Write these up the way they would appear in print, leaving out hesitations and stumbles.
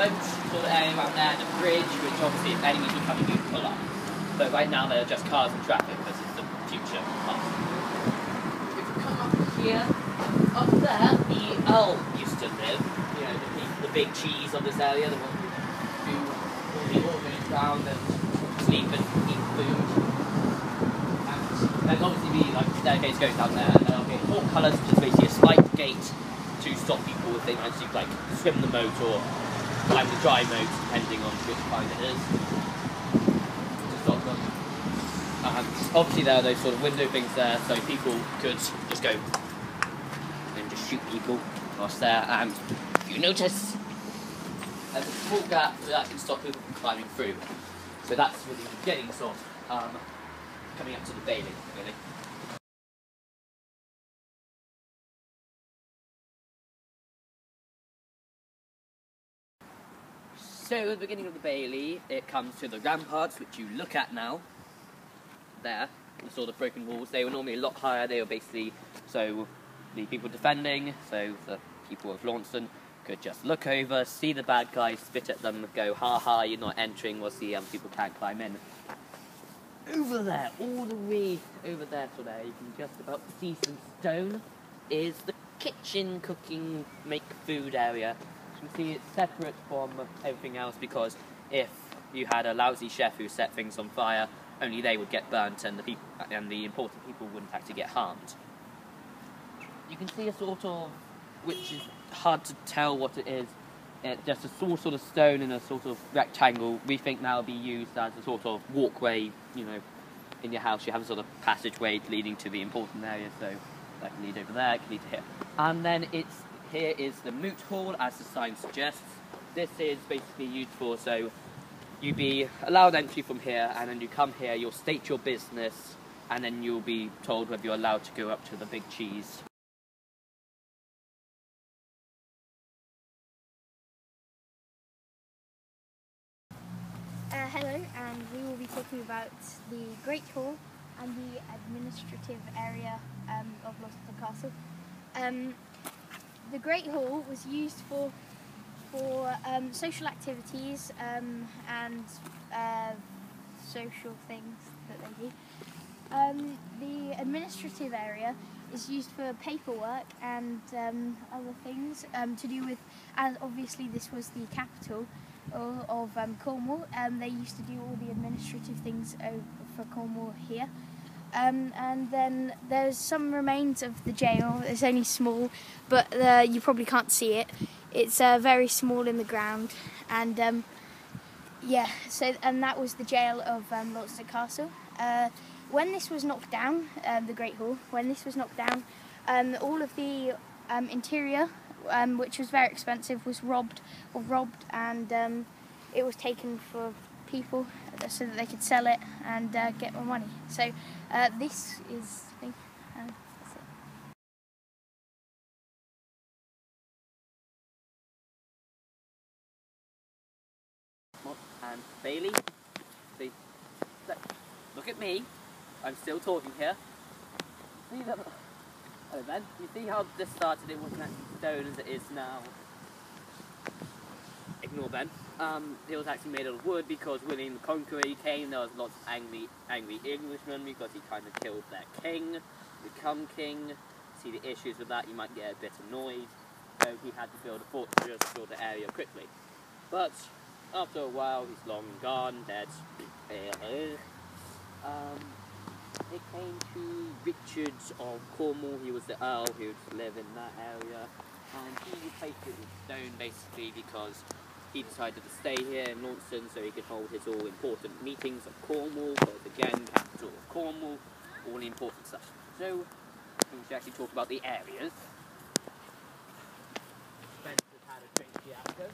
boat sort of area around there, the bridge, which obviously if enemies are coming, you can pull up. But right now they're just cars and traffic because it's the future past. If we come up here, up there, the Earl used to live. You know, the big cheese of this area, the one who all goes around and sleep and eat food. And there's obviously be like staircase goes down there, and there'll be portcullis, which is basically a slight gate to stop people if they manage to like swim the moat or climb the dry moat, depending on which kind it is. To stop them. And obviously there are those sort of window things there, so people could just go and just shoot people whilst there. And if you notice, there's a small gap that can stop people from climbing through. So that's really the beginnings of coming up to the bailey, really. So at the beginning of the bailey, it comes to the ramparts, which you look at now. There, the sort of broken walls. They were normally a lot higher. They were basically, so the people defending, so the people of Launceston, could just look over, see the bad guys, spit at them, go, ha ha, you're not entering, whilst the people can't climb in. Over there, all the way over there to there, you can just about see some stone, is the kitchen, cooking, make food area. You can see it's separate from everything else because if you had a lousy chef who set things on fire, only they would get burnt and the important people wouldn't actually get harmed. You can see a sort of, which is hard to tell what it is, just a sort of stone in a sort of rectangle. We think now will be used as a sort of walkway, you know, in your house. You have a sort of passageway leading to the important area, so that can lead over there, it can lead to here. And then here is the moot hall, as the sign suggests. This is basically used for, so you'd be allowed entry from here, and then you come here, you'll state your business, and then you'll be told whether you're allowed to go up to the big cheese. Hello, and we will be talking about the Great Hall and the administrative area of Launceston Castle. The Great Hall was used for social activities and social things that they do. The administrative area is used for paperwork and other things to do with, and obviously this was the capital of Cornwall. They used to do all the administrative things for Cornwall here. And then there's some remains of the jail. It's only small, but you probably can't see it. It's very small in the ground, and yeah. So that was the jail of Launceston Castle. When this was knocked down, the Great Hall. When this was knocked down, all of the interior, which was very expensive, was robbed, and it was taken for people so that they could sell it and get more money. So this is the thing. That's it. And Bailey, see, look at me. I'm still talking here. See that? Hello Ben. You see how this started? It wasn't actually stone as it is now. Ignore Ben. It was actually made out of wood because William the Conqueror came. There was lots of angry Englishmen because he kind of killed their king, become king. See the issues with that, you might get a bit annoyed. So he had to build a fortress to build the area quickly. But after a while, he's long gone, dead. It came to Richard of Cornwall. He was the Earl who would live in that area, and he replaced it with stone basically because he decided to stay here in Launceston so he could hold his all-important meetings of Cornwall, because again, capital of Cornwall, all the important stuff. So, we should actually talk about the areas. Spencer's had a drink fiasco.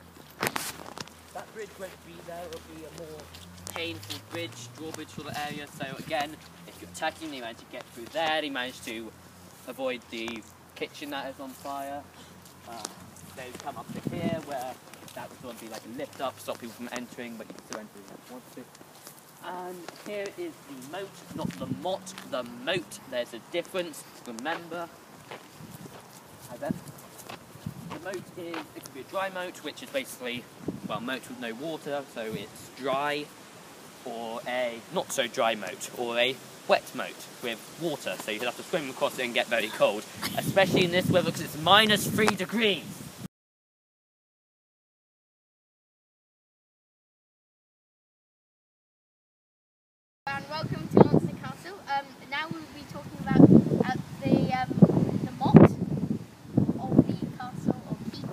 That bridge won't be there, it'll be a more painful bridge, drawbridge sort of area. So again, if you're attacking, they managed to get through there, they managed to avoid the kitchen that is on fire. They come up to here where that was going to be like a lift up, stop people from entering, but you can still enter if you want to. And here is the moat, not the mott, the moat. There's a difference, remember. Hi Ben. The moat is, it could be a dry moat, which is basically well, moat with no water, so it's dry, or a not so dry moat, or a wet moat with water, so you have to swim across it and get very cold, especially in this weather because it's -3 degrees. And welcome to Launceston Castle. Now we will be talking about the moat of the castle of HIT.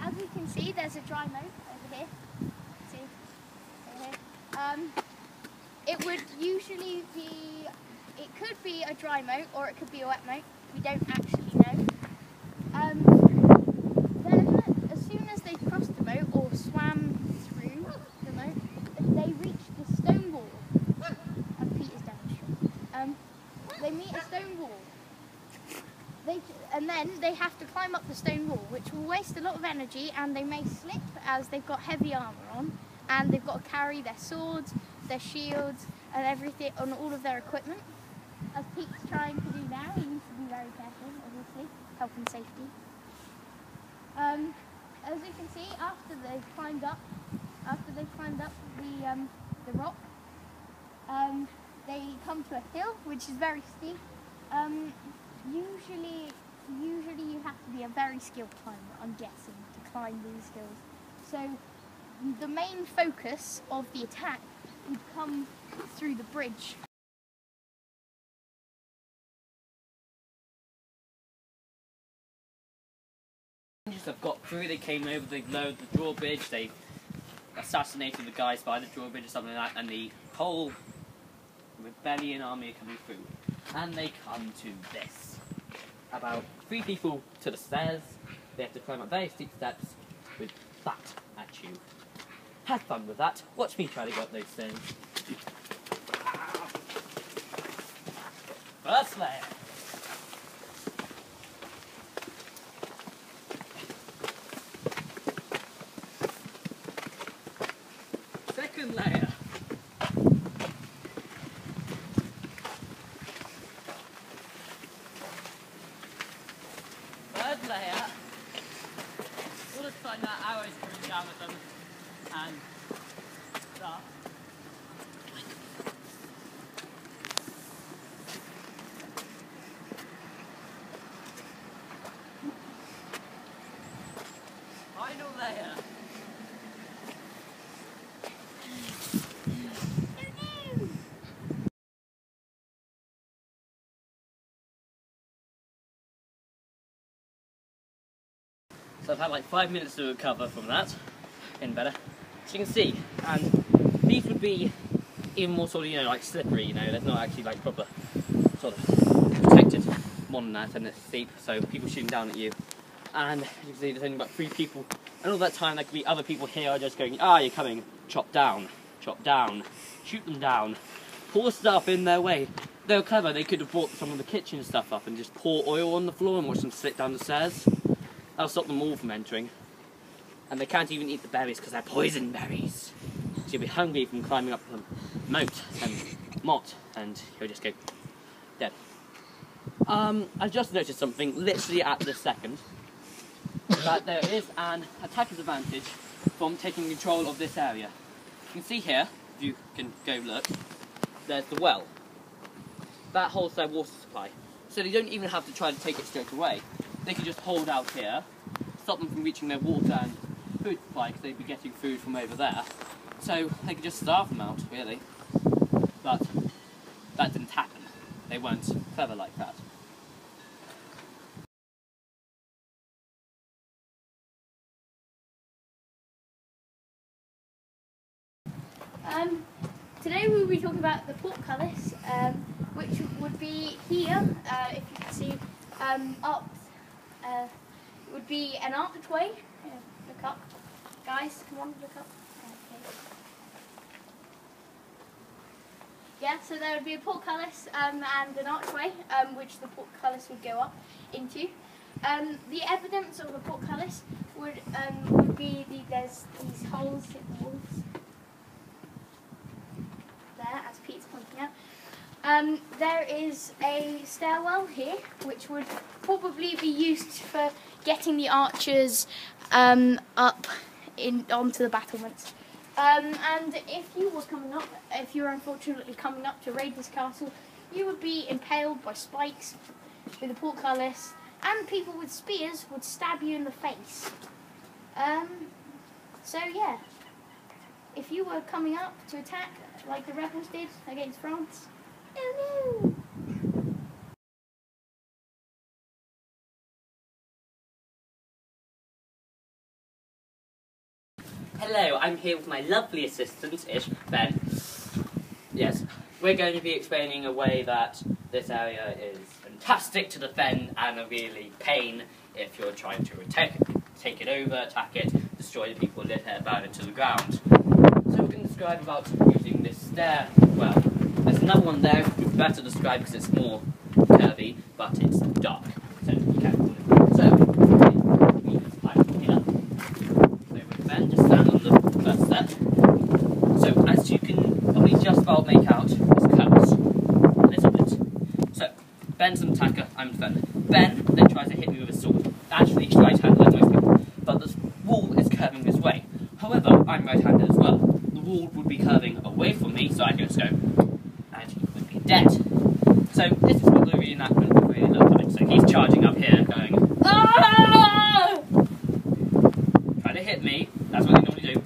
As we can see, there's a dry moat over here. See, over here. It would usually be, it could be a dry moat or it could be a wet moat. We don't actually know. Then, as soon as they crossed the moat or swam through the moat, they reached the stone wall. And Peter's demonstrating. They meet a stone wall. And then they have to climb up the stone wall, which will waste a lot of energy, and they may slip as they've got heavy armour on, and they've got to carry their swords, their shields, and everything on all of their equipment. As Pete's trying to do now, he needs to be very careful, obviously, health and safety. As you can see, after they've climbed up the rock, they come to a hill which is very steep. Usually you have to be a very skilled climber, I'm guessing, to climb these hills. So the main focus of the attack would come through the bridge. Have got through, they came over, they lowered the drawbridge, they assassinated the guys by the drawbridge or something like that, and the whole rebellion army are coming through. And they come to this. About 3 people to the stairs, they have to climb up very steep steps with that at you. Have fun with that, watch me try to go up those stairs. First layer. Second layer. Third layer. All the time that arrow's coming down with them and stuff. Final layer. So I've had like 5 minutes to recover from that, getting better. As you can see, and these would be even more sort of, like slippery, there's not actually like proper sort of protected more than that, and it's steep, so people shooting down at you. And as you can see, there's only about 3 people, and all that time there could be other people here are just going, you're coming, chop down, shoot them down, pour stuff in their way. They were clever, they could have brought some of the kitchen stuff up and just pour oil on the floor and watch them slip down the stairs. That'll stop them all from entering. And they can't even eat the berries because they're poison berries. So you'll be hungry from climbing up the moat and you'll just go dead. I've just noticed something literally at this second, that there is an attacker's advantage from taking control of this area. You can see here, if you can go look, there's the well. That holds their water supply. So they don't even have to try to take it straight away. They can just hold out here, stop them from reaching their water and food supply because they'd be getting food from over there. So they could just starve them out, really. But that didn't happen. They weren't clever like that. Today we will be talking about the portcullis, which would be here, if you can see, up. It would be an archway. Look up, guys. Come on, look up. Okay. Yeah, so there would be a portcullis and an archway, which the portcullis would go up into. The evidence of a portcullis would be there's these holes in the walls. There, as Pete's pointing out. There is a stairwell here, which would probably be used for getting the archers up onto the battlements. And if you were unfortunately coming up to raid this castle, you would be impaled by spikes with a portcullis, and people with spears would stab you in the face. So yeah, if you were coming up to attack like the rebels did against France, oh no! Hello, I'm here with my lovely assistant-ish, Ben. Yes, we're going to be explaining a way that this area is fantastic to defend and a really pain if you're trying to take it over, attack it, destroy the people that have burn it to the ground. So we're going to describe about using this stair. Well, there's another one there which is better to describe because it's more curvy, but it's dark, so you can't call it. So, we climb here. So with Ben, just stand on the first step. So as you can probably just about make out, this curves a little bit. So, Ben's an attacker, I'm a defender. Ben then tries to hit me with a sword. Actually, he's right-handed like most people, but the wall is curving this way. However, I'm right-handed as well. The wall would be curving away from me, so I can just go, and he would be dead. So this is what the reenactment would really look like. So he's charging up here, going, ah! Trying to hit me. That's what they normally do.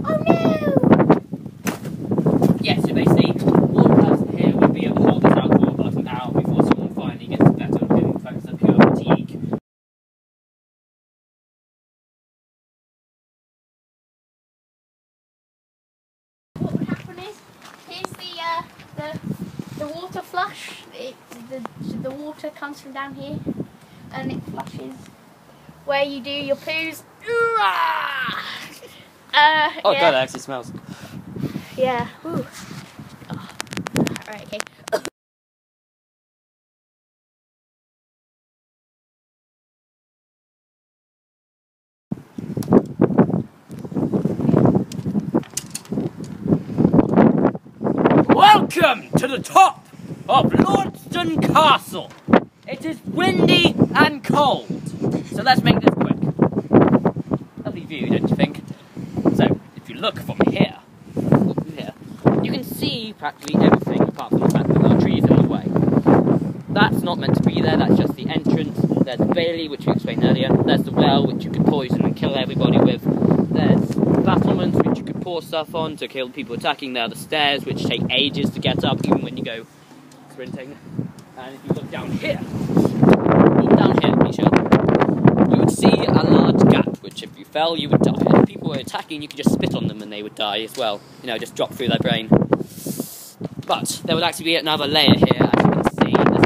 Oh no! Yeah, so basically, one person here would be able to hold this out for about an hour before someone finally gets better and feeling focused on pure fatigue. What would happen is, here's the water flush. The water comes from down here, and it flushes where you do your poos. Oh yeah. god, that actually smells. Yeah. Ooh. Oh. Alright, okay. Welcome to the top of Launceston Castle. It is windy and cold, so let's make this quick. Lovely view, don't you think? So, if you look from here, you can see practically everything apart from the fact that there are trees in the way. That's not meant to be there, that's just the entrance. There's the bailey, which you explained earlier. There's the well, which you could poison and kill everybody with. There's battlements, which you could pour stuff on to kill people attacking. There are the stairs, which take ages to get up, even when you go sprinting. And if you look down here, you would see a large gap, which if you fell, you would die. And if people were attacking, you could just spit on them and they would die as well. You know, just drop through their brain. But there would actually be another layer here, as you can see. There's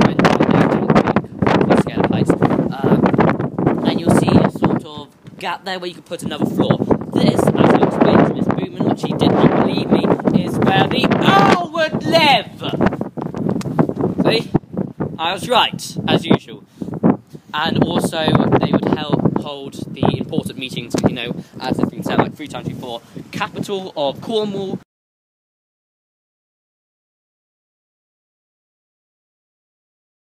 no scale of heights. And you'll see a sort of gap there where you could put another floor. This, as I explained to Miss Bootman, which she did not believe me, is where the Earl would live! See? I was right, as usual. And also, they would hold the important meetings, you know, as has been said like 3 times before, capital of Cornwall,